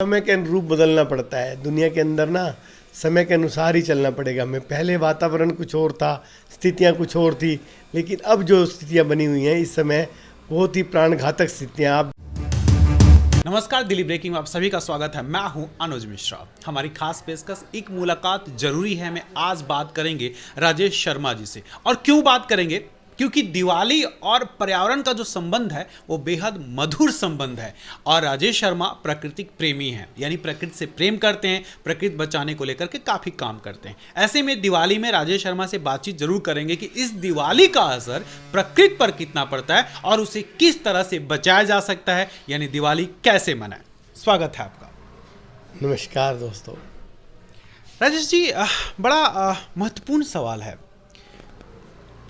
समय के अनुरूप बदलना पड़ता है। दुनिया के अंदर ना समय के अनुसार ही चलना पड़ेगा हमें। पहले वातावरण कुछ और था, स्थितियां कुछ और थी, लेकिन अब जो स्थितियां बनी हुई हैं इस समय बहुत ही प्राणघातक स्थितियां। आप नमस्कार, दिल्ली ब्रेकिंग में आप सभी का स्वागत है। मैं हूं अनुज मिश्रा। हमारी खास पेशकश एक मुलाकात जरूरी है में आज बात करेंगे राजेश शर्मा जी से। और क्यों बात करेंगे? क्योंकि दिवाली और पर्यावरण का जो संबंध है वो बेहद मधुर संबंध है। और राजेश शर्मा प्राकृतिक प्रेमी हैं, यानी प्रकृति से प्रेम करते हैं, प्रकृति बचाने को लेकर के काफ़ी काम करते हैं। ऐसे में दिवाली में राजेश शर्मा से बातचीत जरूर करेंगे कि इस दिवाली का असर प्रकृति पर कितना पड़ता है और उसे किस तरह से बचाया जा सकता है, यानी दिवाली कैसे मनाएं। स्वागत है आपका। नमस्कार दोस्तों। राजेश जी, बड़ा महत्वपूर्ण सवाल है।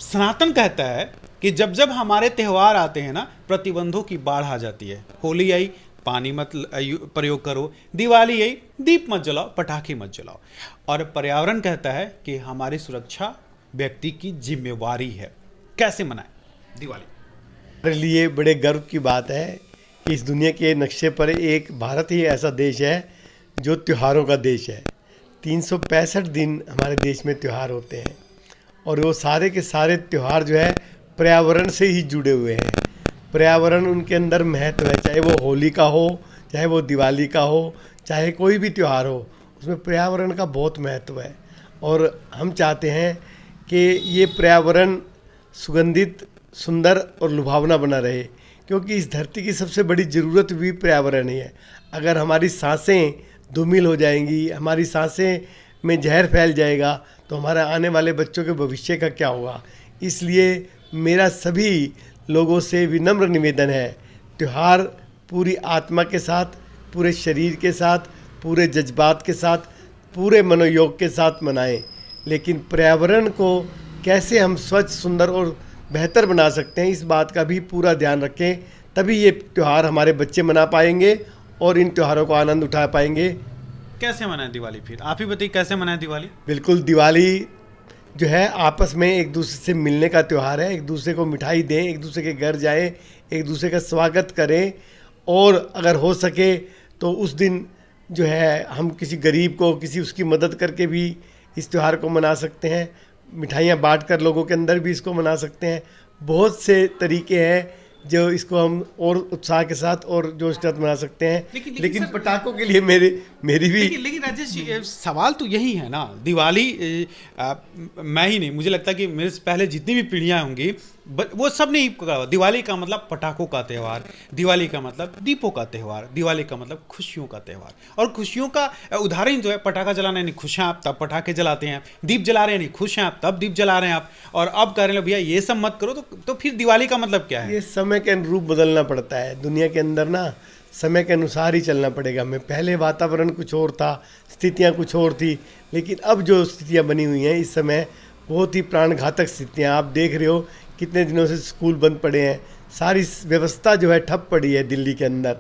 सनातन कहता है कि जब जब हमारे त्यौहार आते हैं ना, प्रतिबंधों की बाढ़ आ जाती है। होली आई, पानी मत प्रयोग करो। दिवाली आई, दीप मत जलाओ, पटाखे मत जलाओ। और पर्यावरण कहता है कि हमारी सुरक्षा व्यक्ति की जिम्मेवारी है। कैसे मनाएं दिवाली? हमारे लिए बड़े गर्व की बात है कि इस दुनिया के नक्शे पर एक भारत ही ऐसा देश है जो त्योहारों का देश है। 365 दिन हमारे देश में त्यौहार होते हैं और वो सारे के सारे त्यौहार जो है पर्यावरण से ही जुड़े हुए हैं। पर्यावरण उनके अंदर महत्व है, चाहे वो होली का हो, चाहे वो दिवाली का हो, चाहे कोई भी त्यौहार हो, उसमें पर्यावरण का बहुत महत्व है। और हम चाहते हैं कि ये पर्यावरण सुगंधित, सुंदर और लुभावना बना रहे, क्योंकि इस धरती की सबसे बड़ी ज़रूरत भी पर्यावरण ही है। अगर हमारी सांसें धूमिल हो जाएंगी, हमारी सांसें में जहर फैल जाएगा, तो हमारे आने वाले बच्चों के भविष्य का क्या होगा। इसलिए मेरा सभी लोगों से विनम्र निवेदन है, त्यौहार पूरी आत्मा के साथ, पूरे शरीर के साथ, पूरे जज्बात के साथ, पूरे मनोयोग के साथ मनाएं। लेकिन पर्यावरण को कैसे हम स्वच्छ, सुंदर और बेहतर बना सकते हैं, इस बात का भी पूरा ध्यान रखें। तभी ये त्यौहार हमारे बच्चे मना पाएंगे और इन त्योहारों को आनंद उठा पाएंगे। कैसे मनाएं दिवाली? फिर आप ही बताइए, कैसे मनाएं दिवाली? बिल्कुल, दिवाली जो है आपस में एक दूसरे से मिलने का त्यौहार है। एक दूसरे को मिठाई दें, एक दूसरे के घर जाएं, एक दूसरे का स्वागत करें। और अगर हो सके तो उस दिन जो है हम किसी गरीब को, किसी उसकी मदद करके भी इस त्यौहार को मना सकते हैं। मिठाइयाँ बांट कर लोगों के अंदर भी इसको मना सकते हैं। बहुत से तरीके हैं जो इसको हम और उत्साह के साथ और जोश के साथ मना सकते हैं। लेकिन पटाखों के लिए मेरी भी लेकिन राजेश जी, सवाल तो यही है ना, दिवाली मैं ही नहीं, मुझे लगता है कि मेरे से पहले जितनी भी पीढ़ियां होंगी वो सब ने कहा दिवाली का मतलब पटाखों का त्यौहार, दिवाली का मतलब दीपों का त्यौहार, दिवाली का मतलब खुशियों का त्यौहार। और खुशियों का उदाहरण जो है, पटाखा जलाना यानी खुश हैं आप, तब पटाखे जलाते हैं। दीप जला रहे हैं यानी खुश हैं आप, तब दीप जला रहे हैं आप। और अब कह रहे हैं भैया ये सब मत करो, तो फिर दिवाली का मतलब क्या है? ये समय के अनुरूप बदलना पड़ता है। दुनिया के अंदर ना समय के अनुसार ही चलना पड़ेगा हमें। पहले वातावरण कुछ और था, स्थितियां कुछ और थी, लेकिन अब जो स्थितियां बनी हुई हैं इस समय बहुत ही प्राणघातक स्थितियां। आप देख रहे हो कितने दिनों से स्कूल बंद पड़े हैं, सारी व्यवस्था जो है ठप पड़ी है दिल्ली के अंदर।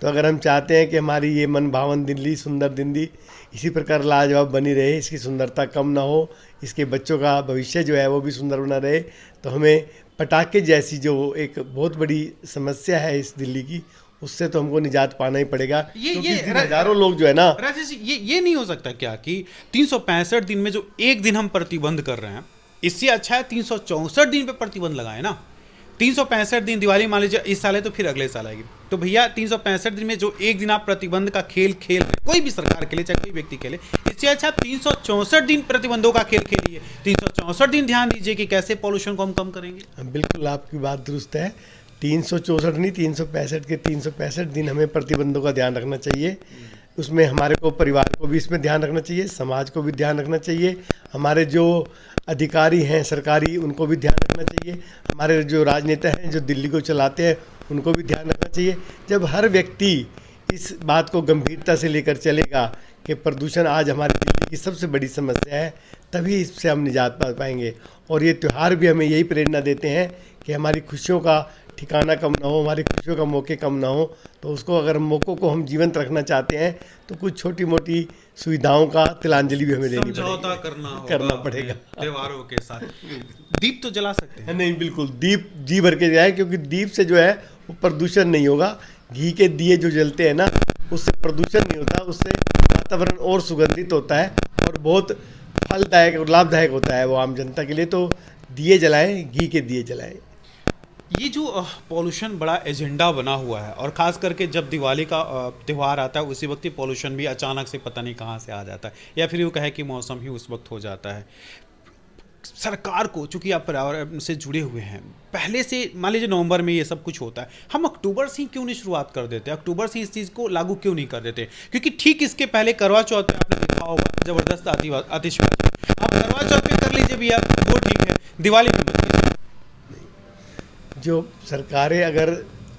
तो अगर हम चाहते हैं कि हमारी ये मन भावन दिल्ली, सुंदर दिल्ली इसी प्रकार लाजवाब बनी रहे, इसकी सुंदरता कम ना हो, इसके बच्चों का भविष्य जो है वो भी सुंदर बना रहे, तो हमें पटाखे जैसी जो एक बहुत बड़ी समस्या है इस दिल्ली की, उससे तो हमको निजात पाना ही पड़ेगा। क्योंकि हजारों लोग जो है ना राजेश जी, ये नहीं हो सकता क्या कि 365 दिन में जो एक दिन हम प्रतिबंध कर रहे हैं, इससे अच्छा है 364 दिन पे प्रतिबंध लगाए ना। 365 दिन दिवाली मान लीजिए इस साल है तो फिर अगले साल आएगी, तो भैया 365 दिन में जो एक दिन आप प्रतिबंध का खेल कोई भी सरकार खेले, चाहे कोई व्यक्ति खेले, इससे अच्छा 364 दिन प्रतिबंधों का खेल खेलिए। 364 दिन ध्यान दीजिए कि कैसे पॉल्यूशन को हम कम करेंगे। बिल्कुल आपकी बात दुरुस्त है। 364 नहीं, 365 के 365 दिन हमें प्रतिबंधों का ध्यान रखना चाहिए। उसमें हमारे को, परिवार को भी इसमें ध्यान रखना चाहिए, समाज को भी ध्यान रखना चाहिए, हमारे जो अधिकारी हैं सरकारी उनको भी ध्यान रखना चाहिए, हमारे जो राजनेता हैं जो दिल्ली को चलाते हैं उनको भी ध्यान रखना चाहिए। जब हर व्यक्ति इस बात को गंभीरता से लेकर चलेगा कि प्रदूषण आज हमारी दिल्ली की सबसे बड़ी समस्या है, तभी इससे हम निजात पा पाएंगे। और ये त्यौहार भी हमें यही प्रेरणा देते हैं कि हमारी खुशियों का ठिकाना कम ना हो, हमारी खुशियों का मौके कम ना हो। तो उसको, अगर मौक़ों को हम जीवंत रखना चाहते हैं तो कुछ छोटी मोटी सुविधाओं का तिलांजलि भी हमें देनी करना पड़ेगा त्योहारों के साथ। दीप तो जला सकते हैं? नहीं, बिल्कुल, दीप जी भर के जाए, क्योंकि दीप से जो है वो प्रदूषण नहीं होगा। घी के दिए जो जलते हैं ना, उससे प्रदूषण नहीं होता, उससे वातावरण और सुगंधित होता है और बहुत फलदायक और लाभदायक होता है वो आम जनता के लिए। तो दिए जलाएं, घी के दिए जलाएं। ये जो पॉल्यूशन बड़ा एजेंडा बना हुआ है, और ख़ास करके जब दिवाली का त्यौहार आता है उसी वक्त ही पॉल्यूशन भी अचानक से पता नहीं कहाँ से आ जाता है, या फिर यूँ कहे कि मौसम ही उस वक्त हो जाता है। सरकार को, चूंकि आप पर्यावरण से जुड़े हुए हैं, पहले से मान लीजिए नवंबर में ये सब कुछ होता है, हम अक्टूबर से ही क्यों नहीं शुरुआत कर देते, अक्टूबर से इस चीज़ को लागू क्यों नहीं कर देते? क्योंकि ठीक इसके पहले करवा चौथ पे आपने देखा होगा जबरदस्त आतिशबाजी। आप करवा चौथ पे कर लीजिए भैया, वो ठीक है, दिवाली पे मत कीजिए। जो सरकारें अगर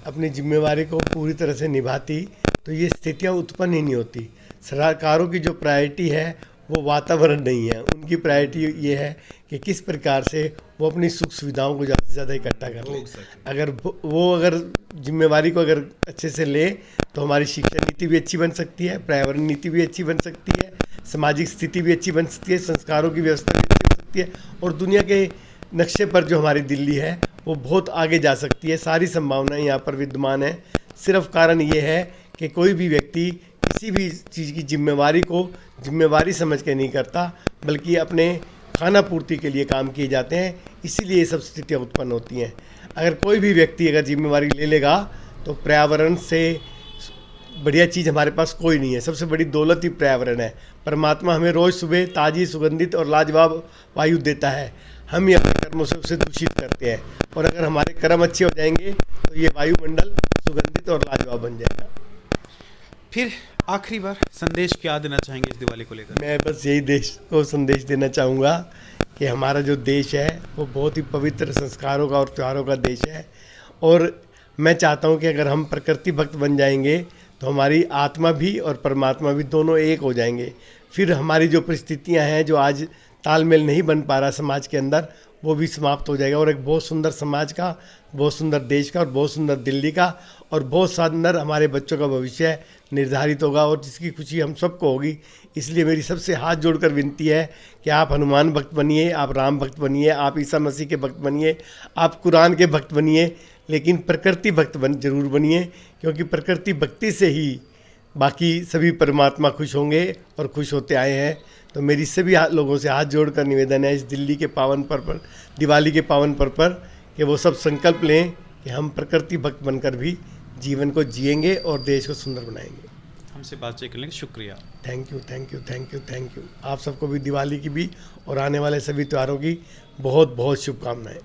अपनी जिम्मेवारी को पूरी तरह से निभाती तो ये स्थितियाँ उत्पन्न ही नहीं होती। सरकारों की जो प्रायोरिटी है वो वातावरण नहीं है, उनकी प्रायोरिटी ये है कि किस प्रकार से वो अपनी सुख सुविधाओं को ज़्यादा से ज़्यादा इकट्ठा कर ले। अगर जिम्मेवारी को अगर अच्छे से ले तो हमारी शिक्षा नीति भी अच्छी बन सकती है, पर्यावरण नीति भी अच्छी बन सकती है, सामाजिक स्थिति भी अच्छी बन सकती है, संस्कारों की व्यवस्था भी अच्छी बन सकती है और दुनिया के नक्शे पर जो हमारी दिल्ली है वो बहुत आगे जा सकती है। सारी संभावनाएं यहाँ पर विद्यमान है। सिर्फ कारण ये है कि कोई भी व्यक्ति किसी भी चीज़ की जिम्मेवारी को जिम्मेवारी समझ के नहीं करता, बल्कि अपने खाना पूर्ति के लिए काम किए जाते हैं, इसीलिए ये सब स्थितियाँ उत्पन्न होती हैं। अगर कोई भी व्यक्ति अगर जिम्मेवारी ले लेगा तो पर्यावरण से बढ़िया चीज़ हमारे पास कोई नहीं है। सबसे बड़ी दौलत ही पर्यावरण है। परमात्मा हमें रोज़ सुबह ताज़ी, सुगंधित और लाजवाब वायु देता है, हम ही अपने कर्मों से उसे दूषित करते हैं। और अगर हमारे कर्म अच्छे हो जाएंगे तो ये वायुमंडल सुगंधित और लाजवाब बन जाएगा। फिर आखिरी बार संदेश क्या देना चाहेंगे इस दिवाली को लेकर? मैं बस यही देश को संदेश देना चाहूँगा कि हमारा जो देश है वो बहुत ही पवित्र संस्कारों का और त्योहारों का देश है। और मैं चाहता हूँ कि अगर हम प्रकृति भक्त बन जाएंगे तो हमारी आत्मा भी और परमात्मा भी दोनों एक हो जाएंगे। फिर हमारी जो परिस्थितियाँ हैं, जो आज तालमेल नहीं बन पा रहा समाज के अंदर, वो भी समाप्त हो जाएगा और एक बहुत सुंदर समाज का, बहुत सुंदर देश का और बहुत सुंदर दिल्ली का और बहुत सुंदर हमारे बच्चों का भविष्य निर्धारित होगा और जिसकी खुशी हम सबको होगी। इसलिए मेरी सबसे हाथ जोड़कर विनती है कि आप हनुमान भक्त बनिए, आप राम भक्त बनिए, आप ईसा मसीह के भक्त बनिए, आप कुरान के भक्त बनिए, लेकिन प्रकृति भक्त जरूर बनिए, क्योंकि प्रकृति भक्ति से ही बाकी सभी परमात्मा खुश होंगे और खुश होते आए हैं। तो मेरी सभी लोगों से हाथ जोड़कर निवेदन है इस दिल्ली के पावन पर्व पर, दिवाली के पावन पर्व पर, कि वो सब संकल्प लें कि हम प्रकृति भक्त बनकर भी जीवन को जिएंगे और देश को सुंदर बनाएंगे। हमसे बातचीत करने का शुक्रिया। Thank you, thank you, thank you, thank you. आप सबको भी दिवाली की भी और आने वाले सभी त्योहारों की बहुत बहुत शुभकामनाएं।